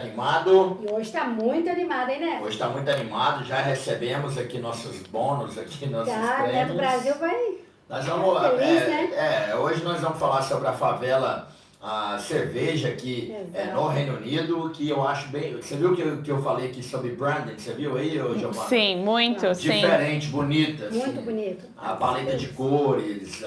Animado? E hoje está muito animado, hein, né? Hoje está muito animado, já recebemos aqui nossos bônus, aqui nossos Já, né? Do prêmios. Brasil vai Nós vamos, feliz, né? hoje nós vamos falar sobre a favela, a cerveja aqui no Exato. Reino Unido, que eu acho bem. Você viu que eu falei aqui sobre branding? Você viu aí, Giovanna? Sim, muito, sim. Diferente, bonita, assim. Muito bonito. A paleta de cores,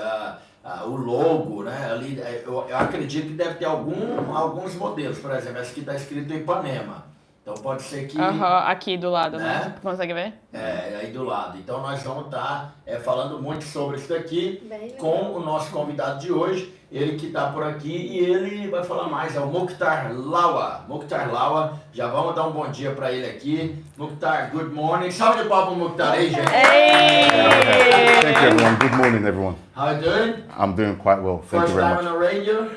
o logo, né? Ali, eu acredito que deve ter alguns modelos. Por exemplo, essa aqui está escrito Ipanema. Então pode ser que. Aqui do lado, né? Consegue ver? Aí do lado. Então nós vamos estar falando muito sobre isso daqui Bem com legal. o nosso convidado de hoje, ele que está por aqui e ele vai falar mais, é o Mukhtar Lawa. Mukhtar Lawa, já vamos dar um bom dia para ele aqui. Mukhtar, good morning. Salve de palmas pro Mukhtar aí, gente. Hey! Thank you, everyone. Good morning, everyone. How you doing? I'm doing quite well. Thank First you very time on much. the radio?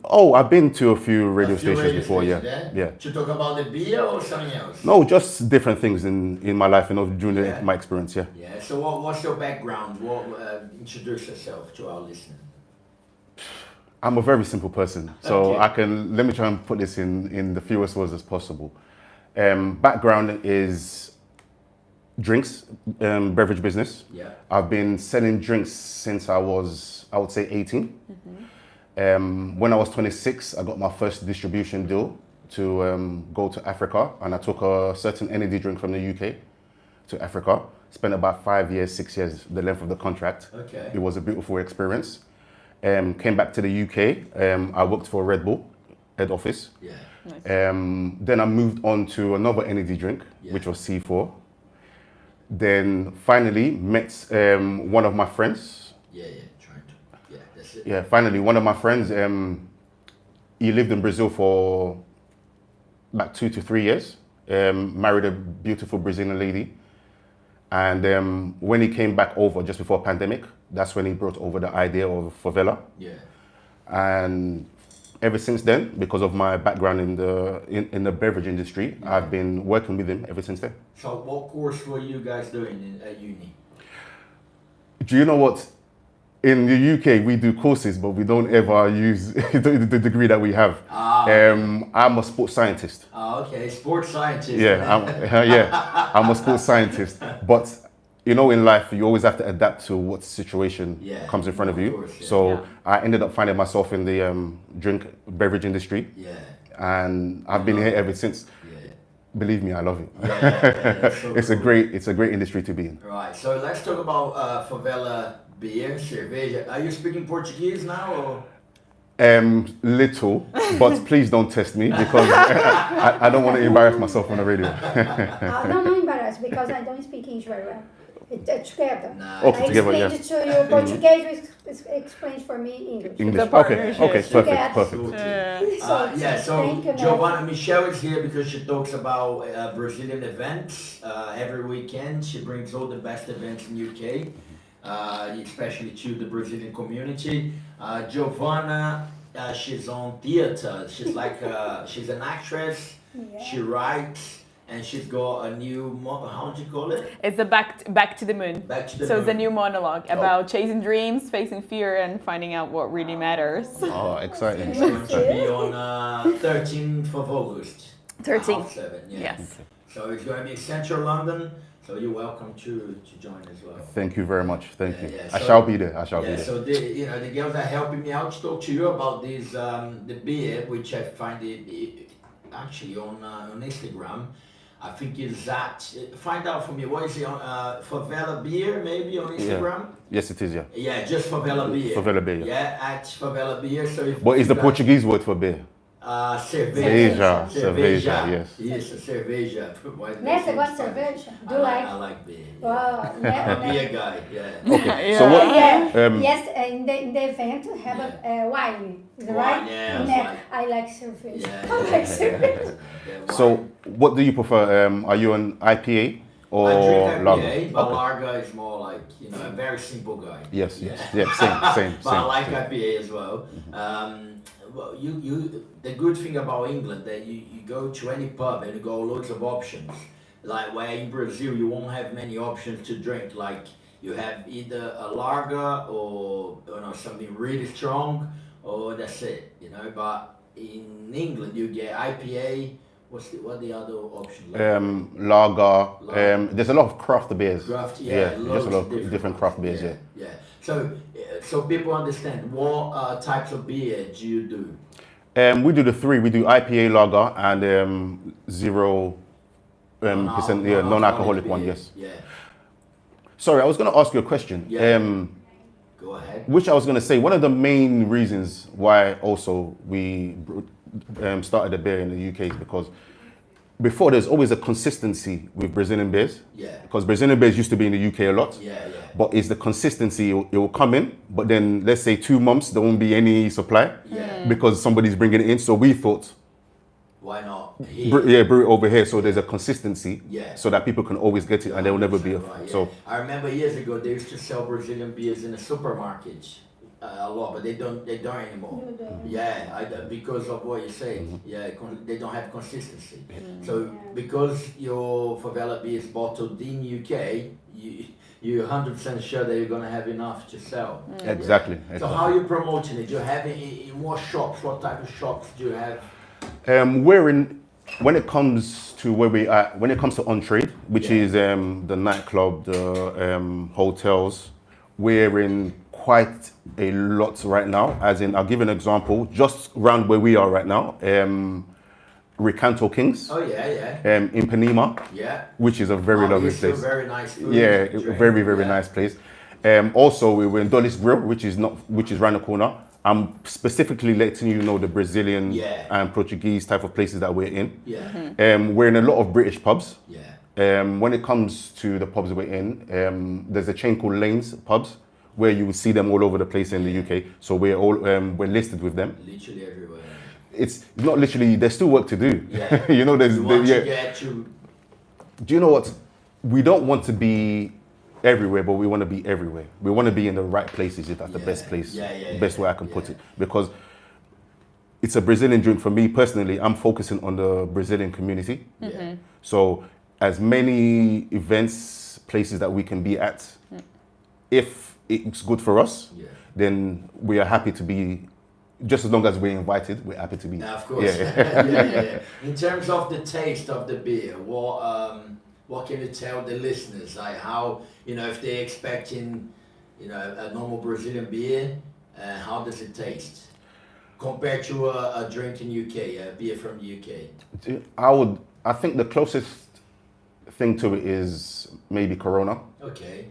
Oh, I've been to a few radio A few stations radio before, stations, yeah. Yeah. To talk about the beer or something else? No, just different things in my life, during Yeah. my experience, yeah. Yeah, so what's your background? Introduce yourself to our listeners. I'm a very simple person, so Okay. let me try and put this in the fewest words as possible. Background is drinks, beverage business. Yeah. I've been selling drinks since I would say 18. When I was 26, I got my first distribution deal to go to Africa, and I took a certain energy drink from the UK to Africa. Spent about 5 years, 6 years, the length of the contract. Okay. It was a beautiful experience. Came back to the UK. I worked for Red Bull head office. Yeah. Then I moved on to another energy drink, Yeah. which was C4. Then finally met one of my friends. Yeah, trying to. Yeah, that's it. Yeah, finally, one of my friends, he lived in Brazil for about 2 to 3 years, married a beautiful Brazilian lady. And when he came back over just before pandemic, that's when he brought over the idea of Favela. Yeah. And ever since then, because of my background in the beverage industry, Yeah. I've been working with him ever since then. So what course were you guys doing at uni? Do you know what? In the UK, we do courses, but we don't ever use the degree that we have. I'm a sports scientist. Oh, okay, sports scientist. Yeah, I'm a sports scientist. But in life, you always have to adapt to what situation Yeah, comes in front of of you. course, yeah. So Yeah. I ended up finding myself in the beverage industry, Yeah. and I've been here ever since. Yeah. Believe me, I love it. Yeah, that's so It's a cool. great industry to be in. Right. So let's talk about Favela beer, cerveja. Are you speaking Portuguese now or? Little, but please don't test me because I don't want to embarrass myself on the radio. Não embarrass, because I don't speak English very well. It's together. Nah. Okay, I together, explained yeah. it to you Portuguese, explains for me English. English. The Okay, partnership. perfect, Yeah. perfect. So thank you, Giovanna Michelle is here because she talks about Brazilian events every weekend. She brings all the best events in UK, especially to the Brazilian community. Giovanna, she's on theater. She's like she's an actress. Yeah. She writes. And she's got a new, how do you call it? It's the back to the moon. Back to the So moon. it's a new monologue about chasing dreams, facing fear, and finding out what really matters. Oh, exciting. It's going to be on 13th of August. 13th. 7, yeah. Yes. So it's going to be in central London. So you're welcome to join as well. Thank you very much. Thank you. Yeah, I so- shall be there. I shall be Yeah, there. so the girls are helping me out to talk to you about this the beer, which I find it actually on Instagram. I think it's that. Find out for me. What is it on Favela Beer? Maybe on Instagram. Yes, it is. Yeah. Yeah, just Favela Beer. Favela Beer, yeah. Yeah, at Favela Beer. So if What is you the guys- Portuguese word for beer? Cerveja. Cerveja, yes. Yes, cerveja. Why did Né, I say você gosta de Spanish? cerveja? Do you I like? like beer. Wow, I'm a né, beer né. guy. Yeah. Okay. So what? Yeah, yes, in the event have a wine, is it Wine, right? yeah, Né, wine. I like cerveja. Yeah, I like cerveja. Yeah, So wine. what do you prefer? Are you an IPA or I drink lager? IPA, but Okay. lager is more like, a very simple guy. Yes, yes, yeah, same, But I like same. IPA as well. Well, the good thing about England that you go to any pub and you got loads of options. Like where in Brazil you won't have many options to drink. Like you have either a lager or something really strong, or that's it. But in England you get IPA what are the other options? Lager. Lager. There's a lot of craft beers. Craft, just a loads lot of different craft beers. Yeah. Yeah. So people understand what types of beer do you do? We do the three. We do IPA, lager, and 0% non-alcoholic one. beer. Yes. Yeah. Sorry, I was going to ask you a question. Yeah. Go ahead. Which I was going to say, one of the main reasons why also we started a beer in the UK is because before there's always a consistency with Brazilian beers. Yeah. Because Brazilian beers used to be in the UK a lot. Yeah. But it's the consistency, it will come in, but then let's say 2 months, there won't be any supply because somebody's bringing it in. So we thought, why not? Here? brew it over here so there's a consistency Yeah. so that people can always get it and there will never be a... Right, yeah. So I remember years ago they used to sell Brazilian beers in the supermarkets a lot, but they don't anymore. You don't. Yeah, because of what you say. Yeah, they don't have consistency. So Yeah. because your Favela beer is bottled in UK, you're 100% sure that you're gonna have enough to sell. exactly. So how are you promoting it? Do you have it in what shops? What type of shops do you have? When it comes to where we are, when it comes to on trade, which is the nightclub, the hotels, we're in quite a lot right now. As in, I'll give an example, just around where we are right now, Recanto Kings, Oh yeah. in Panema, Yeah. which is a very lovely it's still place. very nice food. Yeah, drink. very Yeah. nice place. Also, we were in Dolly's Grill, which is around the corner. I'm specifically letting you know the Brazilian and Portuguese type of places that we're in. Yeah. We're in a lot of British pubs. Yeah. When it comes to the pubs we're in, there's a chain called Lanes Pubs, where you will see them all over the place in the UK. So we're listed with them. Literally everywhere. It's not literally. There's still work to do. Yeah. You know, Once you get to Do you know what? We don't want to be everywhere, but we want to be everywhere. We want to be in the right places. If that's the best place, best way I can put it. Because it's a Brazilian drink for me personally. I'm focusing on the Brazilian community. So as many events, places that we can be at, if it's good for us, then we are happy to be. Just as long as we're invited, we're happy to be. Of course. Yeah. In terms of the taste of the beer, what can you tell the listeners? Like how, if they're expecting, a normal Brazilian beer, how does it taste compared to a drink in UK, a beer from the UK? I think the closest thing to it is maybe Corona. Okay.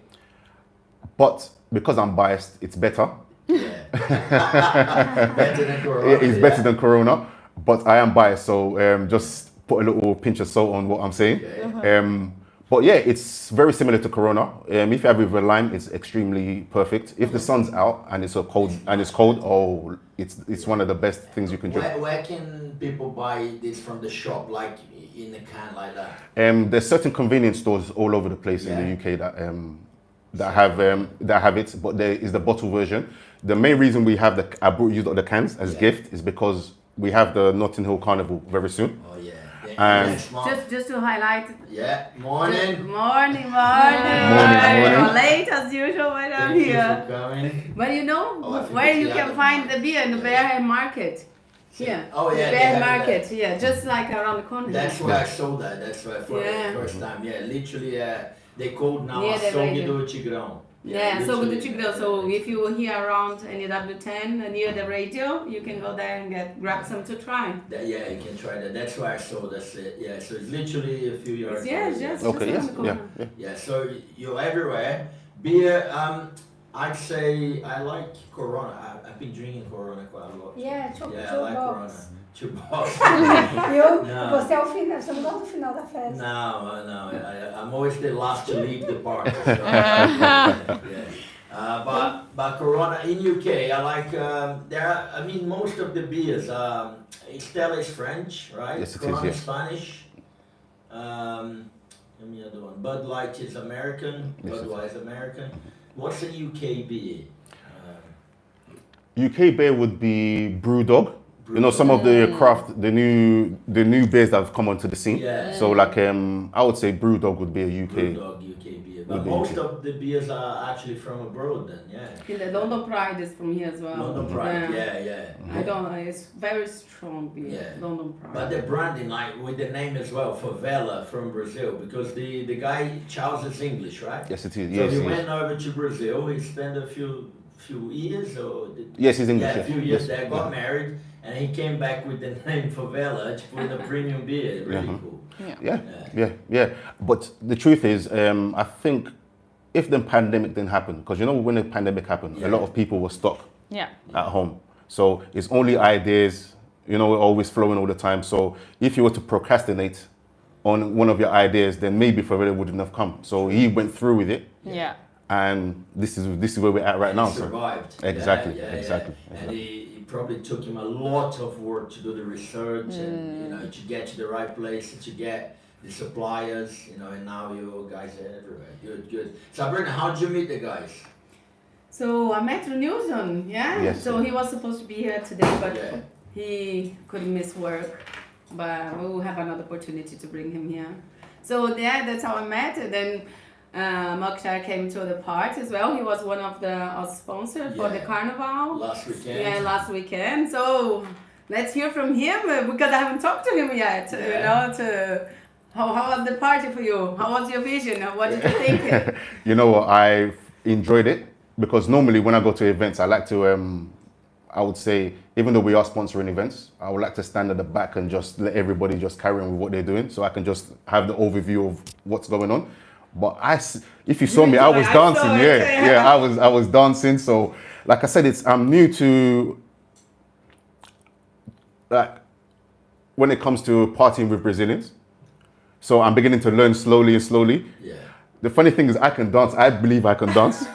But because I'm biased, it's better. Yeah. Better than Corona. It's better than Corona, but I am biased, so just put a little pinch of salt on what I'm saying. Okay. But yeah, it's very similar to Corona. If you have it with a lime, it's extremely perfect. If the sun's out and it's cold, oh, it's one of the best things you can drink. Where can people buy this from the shop, like in a can like that? There's certain convenience stores all over the place in the UK that have it, but there is the bottle version. The main reason we have I brought you the cans as gift is because we have the Notting Hill Carnival very soon. Oh yeah. And just to highlight. Yeah. Morning. Morning. Morning. You're late as usual when I'm Thank you here. for coming. But you know Oh, I think where it's you the can other find one. the beer in the Bear Market. Yeah. Oh yeah. The they Bear have Market. that. Yeah, just like around the corner. That's where I saw that. That's why for the first time. Yeah, literally. They called now Yeah, the Açougue radio. do Tigrão. Yeah, so with the literally. Chigdo, so if you were here around NW10 near the radio, you can go there and grab some to try. Yeah, you can try that. That's why I saw. That's it. Yeah, so it's literally a few yards. Yes, away. yes. Okay, Just around the corner. Yeah, so you're everywhere. Beer, I'd say I like Corona. I've been drinking Corona quite a lot. Yeah, I two like box. Corona. 2 boxes. Você é o final, você não gosta do final da festa. No, I'm always the last to leave the party. So, yeah. But Corona in UK, I like. Most of the beers. Stella is French, right? Yes, it is, Corona yeah. is Spanish. Let me other one. Bud Light is American. Yes, it is. Budweiser American. What's a UK beer? UK beer would be Brewdog. You know, some of the craft, the new beers that have come onto the scene. Yeah. So like, I would say Brewdog would be a UK. Brewdog UK beer. But most of the beers are actually from abroad then, yeah. In the London Pride is from here as well. London Pride, yeah. I don't know, it's very strong beer, Yeah. London Pride. But the branding, like with the name as well, Favela from Brazil, because the guy, Charles, is English, right? Yes, it is. So Yes, he yes. went over to Brazil, he spent a few years, or Yes, he's English. yeah, a few years yes. there, got married, and he came back with the name Favela to put a premium beer. Really cool. Yeah. But the truth is, I think if the pandemic didn't happen, because you know when the pandemic happened, a lot of people were stuck Yeah. at home. So it's only ideas, always flowing all the time. So if you were to procrastinate on one of your ideas, then maybe Favela wouldn't have come. So he went through with it, Yeah. and this is where we're at right And now. he So survived. Exactly, Yeah. exactly. And it probably took him a lot of work to do the research and to get to the right place, to get the suppliers, and now you guys are everywhere. Good. Sabrina, how did you meet the guys? So I met Newson, yeah? Yes. So he was supposed to be here today, but Yeah. he couldn't miss work. But we will have another opportunity to bring him here. So yeah, that's how I met. And then Mokhtar came to the party as well. He was one of our sponsors for the Yeah. carnival. Last weekend? Yeah, last weekend. So let's hear from him because I haven't talked to him yet. How was the party for you? How was your vision? What did you think? you know what, I enjoyed it because normally when I go to events, I like to, I would say, even though we are sponsoring events, I would like to stand at the back and just let everybody just carry on with what they're doing, so I can just have the overview of what's going on. But if you saw me, I was dancing. I was dancing. So, like I said, I'm new to, like, when it comes to partying with Brazilians. So I'm beginning to learn slowly. Yeah. The funny thing is I can dance. I believe I can dance.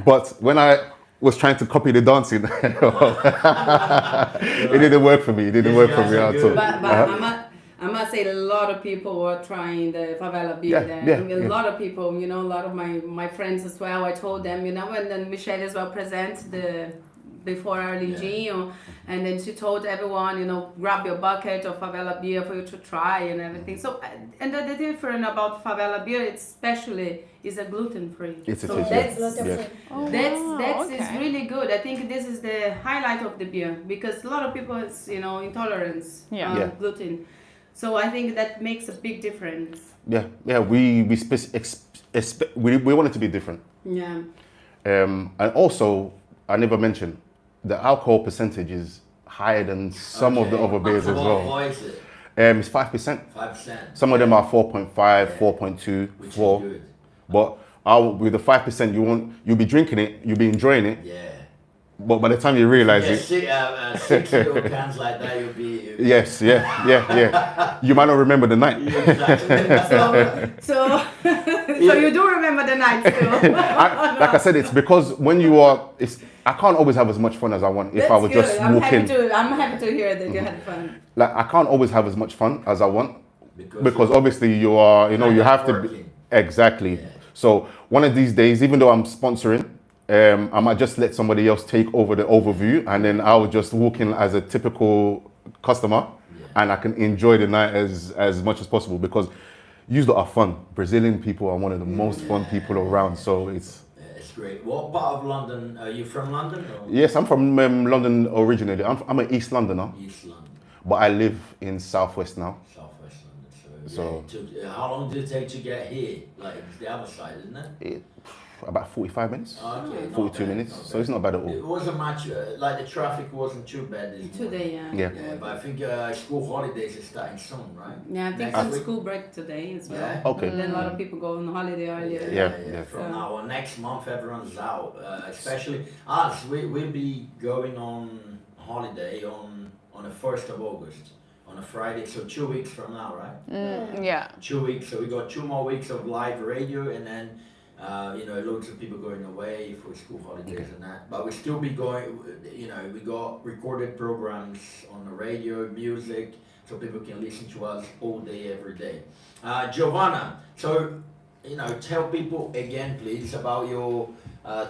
But when I was trying to copy the dancing, it didn't work for me. It didn't work for me at all. But I must say a lot of people were trying the Favela beer there. A lot of people, a lot of my friends as well. I told them, and then Michelle as well present before Arlindinho, and then she told everyone, grab your bucket of Favela beer for you to try and everything. So, and the difference about Favela beer, especially, is a gluten-free. It's so that's is really good. I think this is the highlight of the beer because a lot of people has, intolerance gluten. So I think that makes a big difference. Yeah. We want it to be different. Yeah. And also, I never mentioned, the alcohol percentage is higher than some of the other beers as well. What is it? It's 5%. 5%. Some of them are 4.5, 4.2, Which 4. is good. But with the 5%, you'll be drinking it, you'll be enjoying it. Yeah. But by the time you realize it, 6 little cans like that, you'll be. yes, yeah. You might not remember the night. Exactly. So you do remember the night still. Like I said, it's because when you are, I can't always have as much fun as I want if I was just walking. I'm happy to hear that you had fun. Like I can't always have as much fun as I want because obviously you are, you have to be, exactly. Yeah. So one of these days, even though I'm sponsoring, I might just let somebody else take over the overview, and then I will just walk in as a typical customer, and I can enjoy the night as much as possible because you lot are fun. Brazilian people are one of the most fun people around, so it's great. What part of London are you from? London? Or? Yes, I'm from London originally. I'm an East Londoner. East London. But I live in Southwest now. Southwest London. How long did it take to get here? Like it's the other side, isn't it? About 45 minutes. Okay. 42 minutes. So it's not bad at all. It wasn't much. Like the traffic wasn't too bad this today. Yeah, but I think school holidays are starting soon, right? Yeah, I think some school break today as well. Yeah. Okay. And then a lot of people go on holiday earlier. Yeah. From now on, next month everyone's out. Especially us. We'll be going on holiday on the 1st of August. On a Friday, so 2 weeks from now, right? Yeah. 2 weeks. So we got 2 more weeks of live radio, and then loads of people going away for school holidays and that. But we still be going. We got recorded programs on the radio, music, so people can listen to us all day, every day. Giovanna, so tell people again, please, about your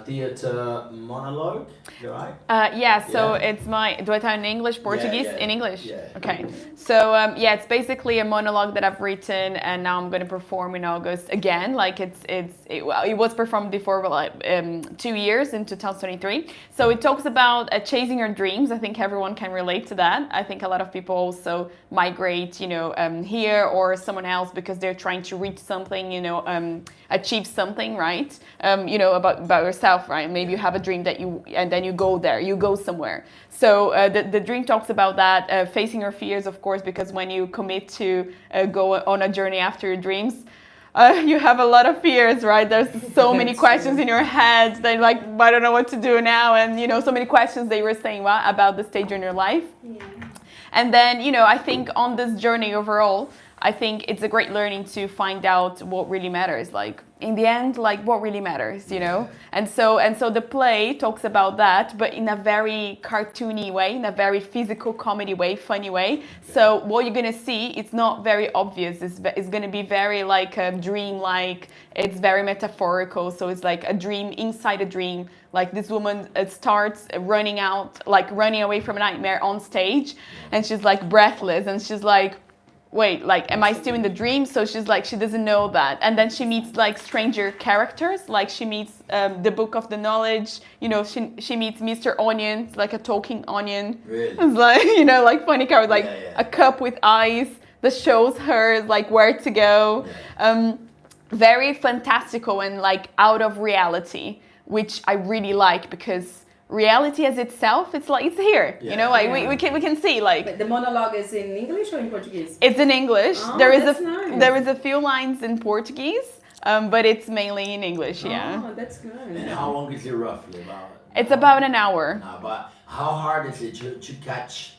theater monologue. You right? So Yeah. it's my. Do I tell in English, Portuguese? yeah. In English. Yeah. Okay. So it's basically a monologue that I've written, and now I'm going to perform in August again. Like it was performed before, but like 2 years in 2023. So it talks about chasing your dreams. I think everyone can relate to that. I think a lot of people also migrate, here or someone else because they're trying to reach something, achieve something, right? About yourself, right? Maybe you have a dream and then you go there, you go somewhere. So the dream talks about that, facing your fears, of course, because when you commit to go on a journey after your dreams, you have a lot of fears, right? There's so many questions in your head. They're like, I don't know what to do now. And, so many questions they were saying about the stage in your life. Yeah. And then, I think on this journey overall, I think it's a great learning to find out what really matters. Like in the end, like what really matters, And so the play talks about that, but in a very cartoony way, in a very physical comedy way, funny way. So what you're gonna see, it's not very obvious. It's gonna be very like a dream-like. It's very metaphorical. So it's like a dream inside a dream. Like this woman starts running away from a nightmare on stage, and she's like breathless, and she's like, wait, like, am I still in the dream? So she's like, she doesn't know that. And then she meets like stranger characters, like she meets the Book of the Knowledge, she meets Mr. Onion, it's like a talking onion. Really? It's like, like funny character, like a cup with eyes that shows her like where to go. Yeah. Very fantastical and like out of reality, which I really like because reality as itself, it's like it's here, we can see like. But the monologue is in English or in Portuguese? It's in English. Oh, Nice. There is a few lines in Portuguese, but it's mainly in English. Yeah. Oh, that's good. And how long is it roughly? It's about an hour. No, but how hard is it to catch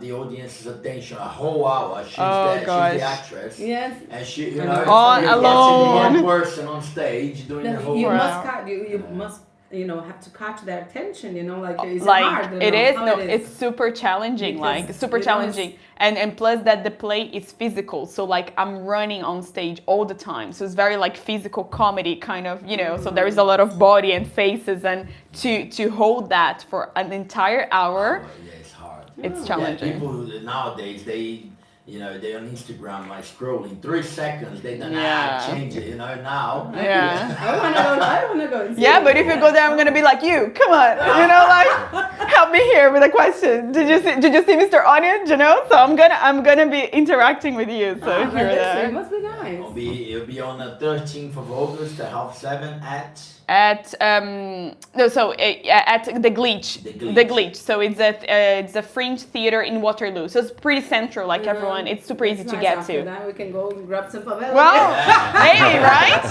the audience's attention a whole hour? She's the actress. Yes. And she, On you're alone. catching one person on stage doing the whole. You Wow. must cut. You must. Have to catch their attention. Like it's Like hard. it is. No, it it's super challenging. Because, Like super challenging, and plus that the play is physical. So like I'm running on stage all the time. So it's very like physical comedy kind of. So there is a lot of body and faces, and to hold that for an entire hour. Yeah, it's hard. It's challenging. Yeah, people nowadays they're on Instagram like scrolling 3 seconds. They don't change it. Now. Yeah. I wanna go. And see Yeah, it. but if you go there, I'm gonna be like you. Come on, like help me here with a question. Did you see Mr. Onion? So I'm gonna be interacting with you. So if you're It there must be nice. It'll be on the 13th of August at 7:30 at. at the Glitch. The Glitch. So it's a fringe theater in Waterloo. So it's pretty central. Like everyone, it's super easy It's to nice. get After to. that, we can go and grab some favela. Well, maybe right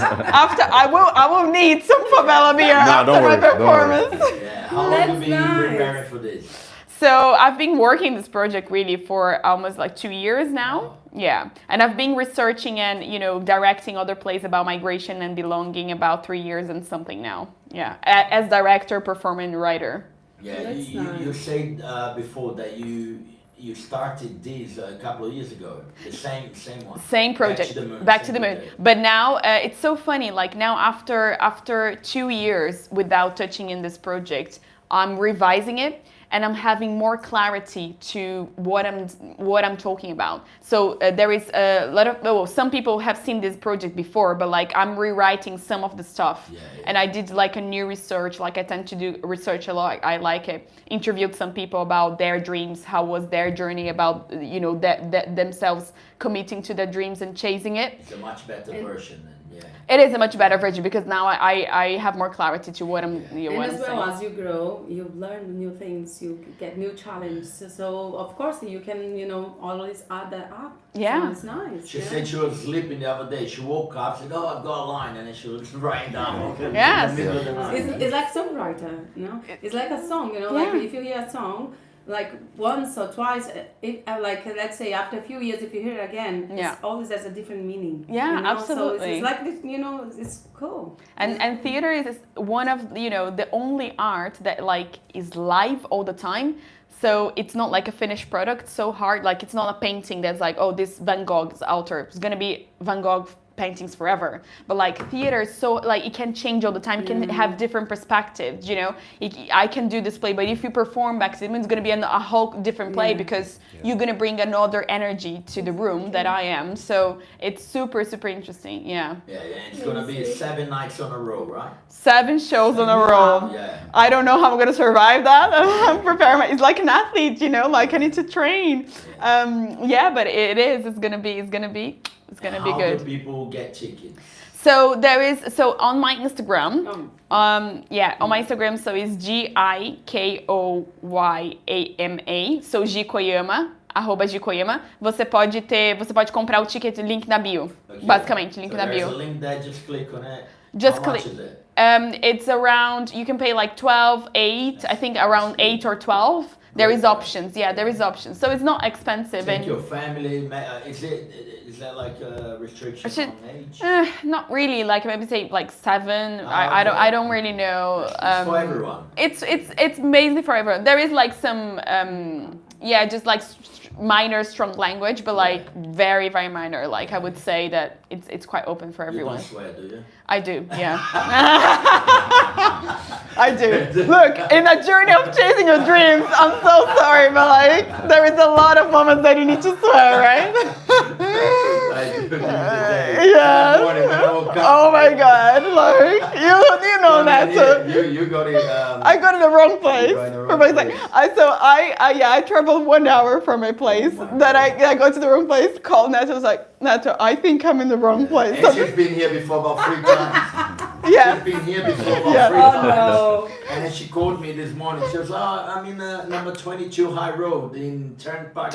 after I will need some favela beer after don't my worry, don't performance. Yeah. How long have you been preparing for this? So I've been working this project really for almost like 2 years now. Yeah, and I've been researching and directing other plays about migration and belonging about 3 years and something now. Yeah, as director, performer, and writer. Yeah, That's you nice. said before that you started this a couple of years ago. The same one. Same project, Back to the Moon. But now it's so funny. Like now, after 2 years without touching in this project, I'm revising it. And I'm having more clarity to what I'm talking about. So there is a lot of some people have seen this project before, but like I'm rewriting some of the stuff. Yeah. And I did like a new research. Like I tend to do research a lot. I like it. Interviewed some people about their dreams. How was their journey about themselves committing to their dreams and chasing it. It's a much better version than. It is a much better version because now I have more clarity to what I'm. And as well as you grow, you learn new things, you get new challenges. So of course you can, always add that up. Yeah. So it's nice. She said she was sleeping the other day. She woke up, said, "Oh, I've got a line," and then she was writing down. Yes. In the middle of the night. It's like songwriter, It's like a song, Like if you hear a song, like once or twice, like let's say after a few years, if you hear it again, it's always has a different meaning. Yeah, absolutely. So it's like this, it's cool. And theater is one of the only art that like is live all the time. So it's not like a finished product. So hard, like it's not a painting that's like, oh, this Van Gogh's altar. It's gonna be Van Gogh paintings forever. But like theater is so like it can change all the time. It can have different perspectives. You know, I can do this play, but if you perform back, it's gonna be a whole different play because you're gonna bring another energy to the room that I am. So it's super interesting. Yeah. Yeah, it's gonna be 7 nights on a row, right? 7 shows in a row. Yeah. I don't know how I'm gonna survive that. I'm preparing. It's like an athlete, you know. Like I need to train. Yeah, but it is. It's gonna be How good. do people get tickets? So on my Instagram, on my Instagram, so it's GIKOYAMA, so Gikoyama, @Gikoyama. Você pode comprar o ticket, link na bio, Okay. basicamente, link So na there's bio. a link there, just click on it. Just How much click. is it? It's around, you can pay like 12, 8, I think around 8 or 12. There is options, there is options. So it's not expensive. Take And your family. Is that like a restriction Should- on age? not really, like maybe say like 7. Ah, okay. I don't really know. It's for everyone. It's mainly for everyone. There is like some just like minor strong language, but like very minor. Like I would say that it's quite open for You everyone. don't swear, do you? I do, yeah. I do. Look, in a journey of chasing your dreams, I'm so sorry, but like there is a lot of moments that you need to swear, right? I do. Yeah. That morning when I woke up, Oh my God! Like you know that. So You go to. I go to the wrong place. You're in the For wrong my place. I traveled 1 hour from my place. Then I go to the wrong place. Call Neto. Was like, Neto, I think I'm in the wrong place. And she's been here before about 3 times. Yeah. She's been here before about Yeah. 3 Oh times. no. And then she called me this morning. She was, I'm in number 22 High Road in Turnpike.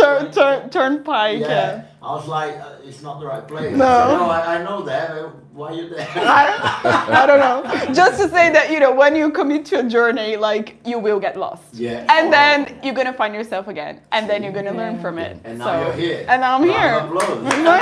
Turnpike. Yeah. I was like, it's not the right place. No. I said, no, I know that. Why are you there? I don't know. Just to say that, when you commit to a journey, like you will get lost. Yeah. And then you're gonna find yourself again, and then you're gonna learn from it. And now you're here. And now I'm here. Round of applause.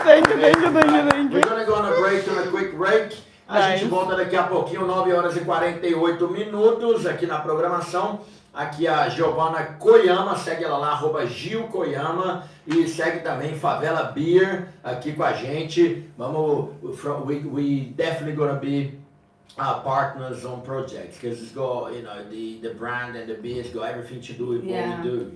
Thank you. We're gonna go on a break, on a quick break. A Nice. gente volta daqui a pouquinho, 9 horas e 48 minutos aqui na programação. Aqui a Giovana Koyama, segue ela lá, @GilKoyama, e segue também Favela Beer aqui com a gente. We definitely gonna be partners on projects because it's got the brand and the beers got everything to do with what we do,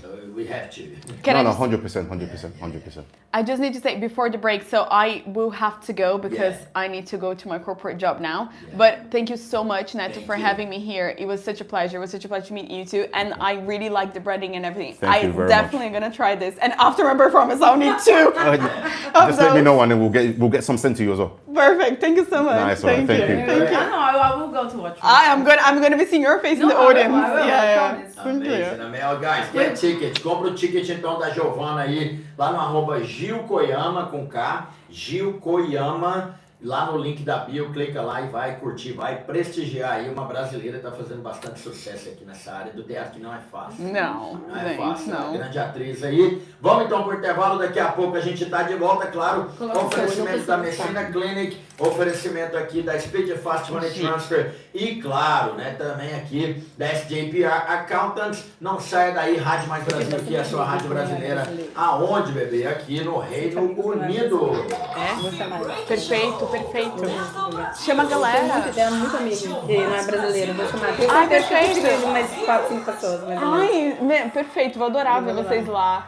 so we have to. No, 100%. I just need to say before the break, so I will have to go because I need to go to my corporate job now. Yeah. But thank you so much, Neto, Thank for you. having me here. It was such a pleasure. It was such a pleasure to meet you too. And I really like the branding and everything. Thank you very definitely gonna try this. And after my performance, I'll need two. Just let me know and then we'll get some sent to you as well. Perfect. Thank you so much. Nice one. Thank you. Thank you. I know. I will go to watch. I'm gonna be seeing your face in the I will, audience. I will, I promise. Thank you. Amazing. Guys, get ticket. Compra o ticket então da Giovana aí, lá no @GilKoyama com K, GilKoyama, lá no link da bio, clica lá e vai curtir, vai prestigiar aí uma brasileira que tá fazendo bastante sucesso aqui nessa área do teatro, que não é fácil. Não, Não é gente, fácil, não. uma grande atriz aí. Vamos então pro intervalo, daqui a pouco a gente tá de volta, claro, Coloca oferecimento o da seu, Messina Clinic, oferecimento aqui da Speed Fast Money Transfer e claro, né, também aqui da SJPR Accountants. Não saia daí, Rádio Mais Brasil, que é a sua rádio brasileira. Aonde, bebê? Aqui no Reino Unido. Vou chamar. Perfeito. Chama a galera. Tem muito amigo que não é brasileiro. Vou chamar. Tem Ai, certeza que perfeito. eu consigo umas 4, 5 pessoas. Mais ou menos. Ai, perfeito. Vou adorar ver vocês lá.